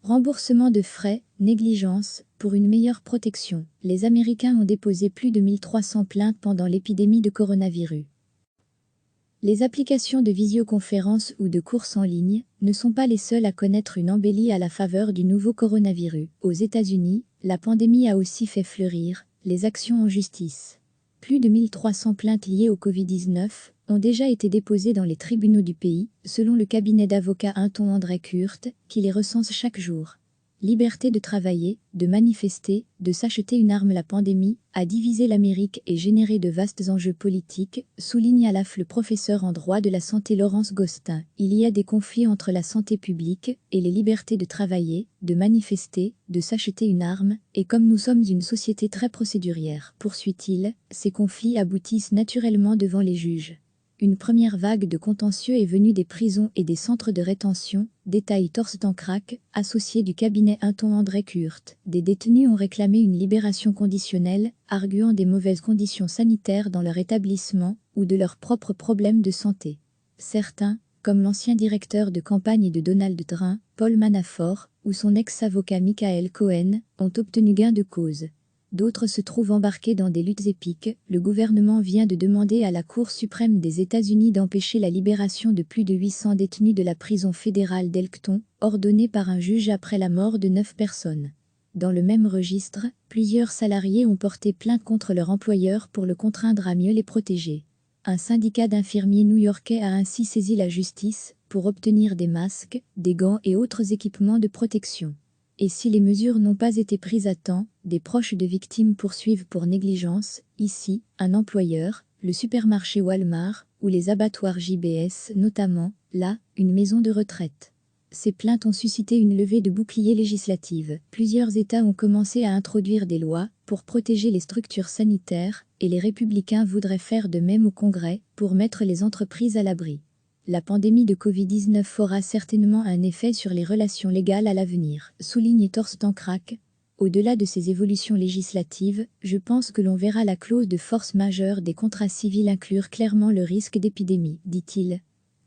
Remboursement de frais, négligence, pour une meilleure protection. Les Américains ont déposé plus de 1300 plaintes pendant l'épidémie de coronavirus. Les applications de visioconférence ou de courses en ligne ne sont pas les seules à connaître une embellie à la faveur du nouveau coronavirus. Aux États-Unis, la pandémie a aussi fait fleurir les actions en justice. Plus de 1300 plaintes liées au Covid-19 ont déjà été déposées dans les tribunaux du pays, selon le cabinet d'avocats Hinton André Kurt, qui les recense chaque jour. Liberté de travailler, de manifester, de s'acheter une arme. La pandémie a divisé l'Amérique et généré de vastes enjeux politiques, souligne à l'AF le professeur en droit de la santé Laurence Gostin. Il y a des conflits entre la santé publique et les libertés de travailler, de manifester, de s'acheter une arme, et comme nous sommes une société très procédurière, poursuit-il, ces conflits aboutissent naturellement devant les juges. Une première vague de contentieux est venue des prisons et des centres de rétention, détaille Torsten Krake, associé du cabinet Hinton André Kurt. Des détenus ont réclamé une libération conditionnelle, arguant des mauvaises conditions sanitaires dans leur établissement ou de leurs propres problèmes de santé. Certains, comme l'ancien directeur de campagne de Donald Trump, Paul Manafort, ou son ex-avocat Michael Cohen, ont obtenu gain de cause. D'autres se trouvent embarqués dans des luttes épiques. Le gouvernement vient de demander à la Cour suprême des États-Unis d'empêcher la libération de plus de 800 détenus de la prison fédérale d'Elkton, ordonnée par un juge après la mort de 9 personnes. Dans le même registre, plusieurs salariés ont porté plainte contre leur employeur pour le contraindre à mieux les protéger. Un syndicat d'infirmiers new-yorkais a ainsi saisi la justice pour obtenir des masques, des gants et autres équipements de protection. Et si les mesures n'ont pas été prises à temps, des proches de victimes poursuivent pour négligence, ici, un employeur, le supermarché Walmart, ou les abattoirs JBS notamment, là, une maison de retraite. Ces plaintes ont suscité une levée de boucliers législative. Plusieurs États ont commencé à introduire des lois pour protéger les structures sanitaires, et les républicains voudraient faire de même au Congrès pour mettre les entreprises à l'abri. La pandémie de Covid-19 aura certainement un effet sur les relations légales à l'avenir, souligne Torsten Krake. Au-delà de ces évolutions législatives, je pense que l'on verra la clause de force majeure des contrats civils inclure clairement le risque d'épidémie, dit-il.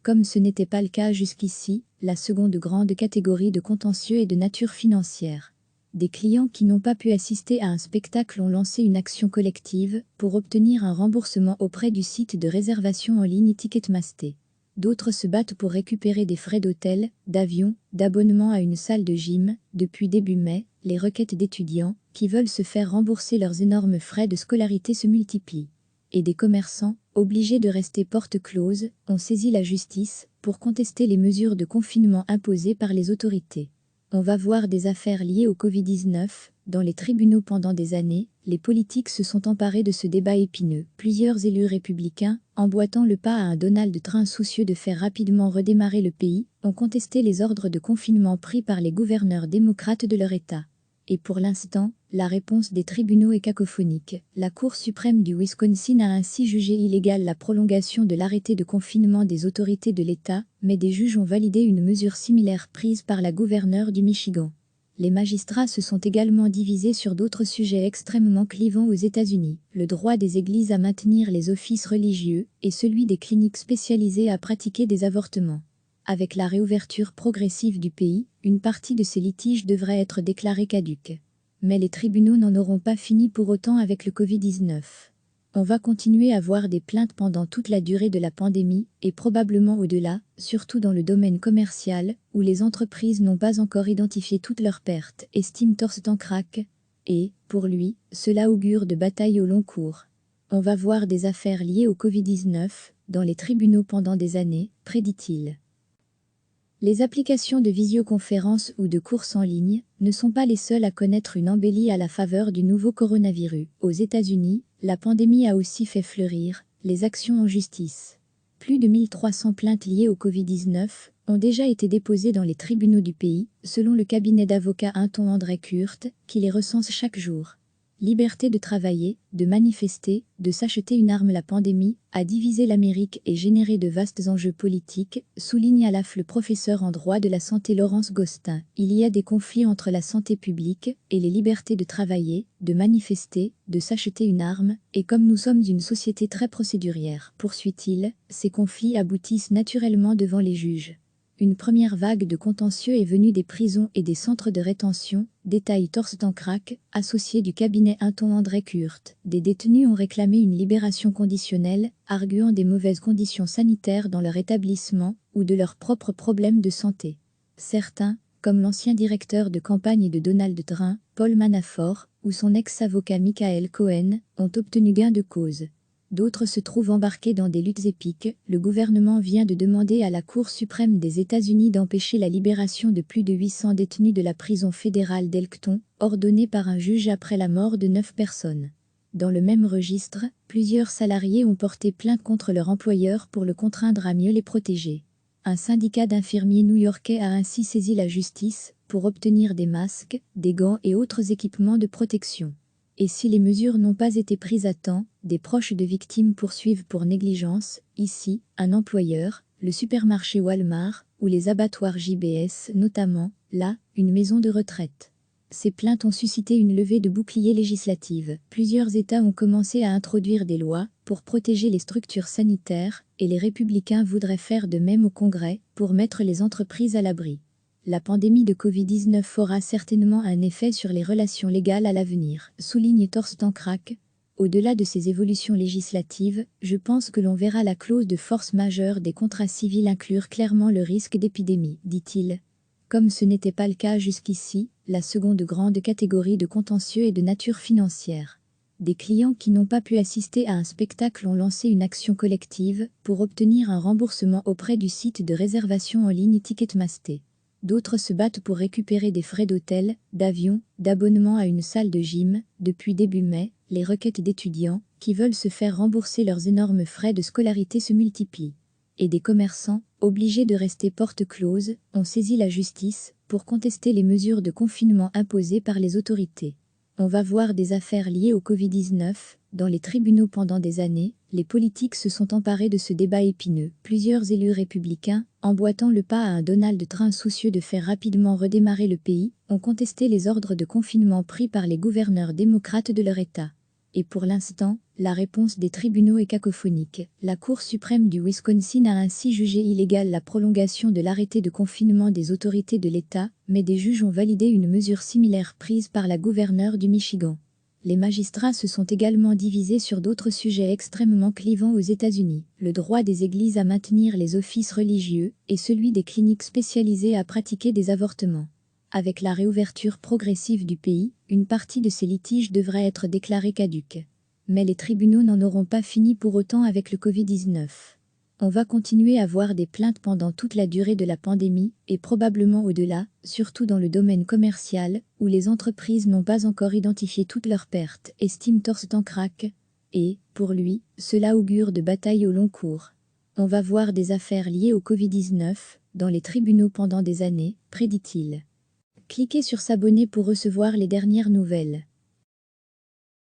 Comme ce n'était pas le cas jusqu'ici, la seconde grande catégorie de contentieux est de nature financière. Des clients qui n'ont pas pu assister à un spectacle ont lancé une action collective pour obtenir un remboursement auprès du site de réservation en ligne Ticketmaster. D'autres se battent pour récupérer des frais d'hôtel, d'avion, d'abonnement à une salle de gym. Depuis début mai, les requêtes d'étudiants qui veulent se faire rembourser leurs énormes frais de scolarité se multiplient. Et des commerçants, obligés de rester porte close, ont saisi la justice pour contester les mesures de confinement imposées par les autorités. On va voir des affaires liées au Covid-19 dans les tribunaux pendant des années. Les politiques se sont emparés de ce débat épineux. Plusieurs élus républicains, emboîtant le pas à un Donald Trump soucieux de faire rapidement redémarrer le pays, ont contesté les ordres de confinement pris par les gouverneurs démocrates de leur État. Et pour l'instant, la réponse des tribunaux est cacophonique. La Cour suprême du Wisconsin a ainsi jugé illégale la prolongation de l'arrêté de confinement des autorités de l'État, mais des juges ont validé une mesure similaire prise par la gouverneure du Michigan. Les magistrats se sont également divisés sur d'autres sujets extrêmement clivants aux États-Unis, le droit des églises à maintenir les offices religieux et celui des cliniques spécialisées à pratiquer des avortements. Avec la réouverture progressive du pays, une partie de ces litiges devrait être déclarée caduque. Mais les tribunaux n'en auront pas fini pour autant avec le Covid-19. On va continuer à voir des plaintes pendant toute la durée de la pandémie, et probablement au-delà, surtout dans le domaine commercial, où les entreprises n'ont pas encore identifié toutes leurs pertes, estime Torsten Krake. Et, pour lui, cela augure de batailles au long cours. On va voir des affaires liées au Covid-19 dans les tribunaux pendant des années, prédit-il. Les applications de visioconférence ou de courses en ligne ne sont pas les seules à connaître une embellie à la faveur du nouveau coronavirus. Aux États-Unis, la pandémie a aussi fait fleurir les actions en justice. Plus de 1300 plaintes liées au Covid-19 ont déjà été déposées dans les tribunaux du pays, selon le cabinet d'avocats Hinton André Kurt, qui les recense chaque jour. Liberté de travailler, de manifester, de s'acheter une arme. La pandémie a divisé l'Amérique et généré de vastes enjeux politiques, souligne à l'AF le professeur en droit de la santé Laurence Gostin. Il y a des conflits entre la santé publique et les libertés de travailler, de manifester, de s'acheter une arme, et comme nous sommes une société très procédurière, poursuit-il, ces conflits aboutissent naturellement devant les juges. Une première vague de contentieux est venue des prisons et des centres de rétention, détaille Torsten Krake, associé du cabinet Anton André Kurt. Des détenus ont réclamé une libération conditionnelle, arguant des mauvaises conditions sanitaires dans leur établissement ou de leurs propres problèmes de santé. Certains, comme l'ancien directeur de campagne de Donald Trump, Paul Manafort, ou son ex-avocat Michael Cohen, ont obtenu gain de cause. D'autres se trouvent embarqués dans des luttes épiques. Le gouvernement vient de demander à la Cour suprême des États-Unis d'empêcher la libération de plus de 800 détenus de la prison fédérale d'Elkton, ordonnée par un juge après la mort de 9 personnes. Dans le même registre, plusieurs salariés ont porté plainte contre leur employeur pour le contraindre à mieux les protéger. Un syndicat d'infirmiers new-yorkais a ainsi saisi la justice pour obtenir des masques, des gants et autres équipements de protection. Et si les mesures n'ont pas été prises à temps, des proches de victimes poursuivent pour négligence, ici, un employeur, le supermarché Walmart, ou les abattoirs JBS notamment, là, une maison de retraite. Ces plaintes ont suscité une levée de boucliers législative. Plusieurs États ont commencé à introduire des lois pour protéger les structures sanitaires, et les républicains voudraient faire de même au Congrès pour mettre les entreprises à l'abri. La pandémie de Covid-19 aura certainement un effet sur les relations légales à l'avenir, souligne Torsten Krake. Au-delà de ces évolutions législatives, je pense que l'on verra la clause de force majeure des contrats civils inclure clairement le risque d'épidémie, dit-il. Comme ce n'était pas le cas jusqu'ici, la seconde grande catégorie de contentieux est de nature financière. Des clients qui n'ont pas pu assister à un spectacle ont lancé une action collective pour obtenir un remboursement auprès du site de réservation en ligne Ticketmaster. D'autres se battent pour récupérer des frais d'hôtel, d'avion, d'abonnement à une salle de gym. Depuis début mai, les requêtes d'étudiants qui veulent se faire rembourser leurs énormes frais de scolarité se multiplient. Et des commerçants, obligés de rester porte close, ont saisi la justice pour contester les mesures de confinement imposées par les autorités. On va voir des affaires liées au Covid-19 dans les tribunaux pendant des années. Les politiques se sont emparés de ce débat épineux. Plusieurs élus républicains, emboîtant le pas à un Donald Trump soucieux de faire rapidement redémarrer le pays, ont contesté les ordres de confinement pris par les gouverneurs démocrates de leur État. Et pour l'instant, la réponse des tribunaux est cacophonique. La Cour suprême du Wisconsin a ainsi jugé illégale la prolongation de l'arrêté de confinement des autorités de l'État, mais des juges ont validé une mesure similaire prise par la gouverneure du Michigan. Les magistrats se sont également divisés sur d'autres sujets extrêmement clivants aux États-Unis, le droit des églises à maintenir les offices religieux et celui des cliniques spécialisées à pratiquer des avortements. Avec la réouverture progressive du pays, une partie de ces litiges devrait être déclarée caduque. Mais les tribunaux n'en auront pas fini pour autant avec le Covid-19. On va continuer à voir des plaintes pendant toute la durée de la pandémie, et probablement au-delà, surtout dans le domaine commercial, où les entreprises n'ont pas encore identifié toutes leurs pertes, estime Torsten Krake. Et, pour lui, cela augure de batailles au long cours. On va voir des affaires liées au Covid-19 dans les tribunaux pendant des années, prédit-il. Cliquez sur s'abonner pour recevoir les dernières nouvelles.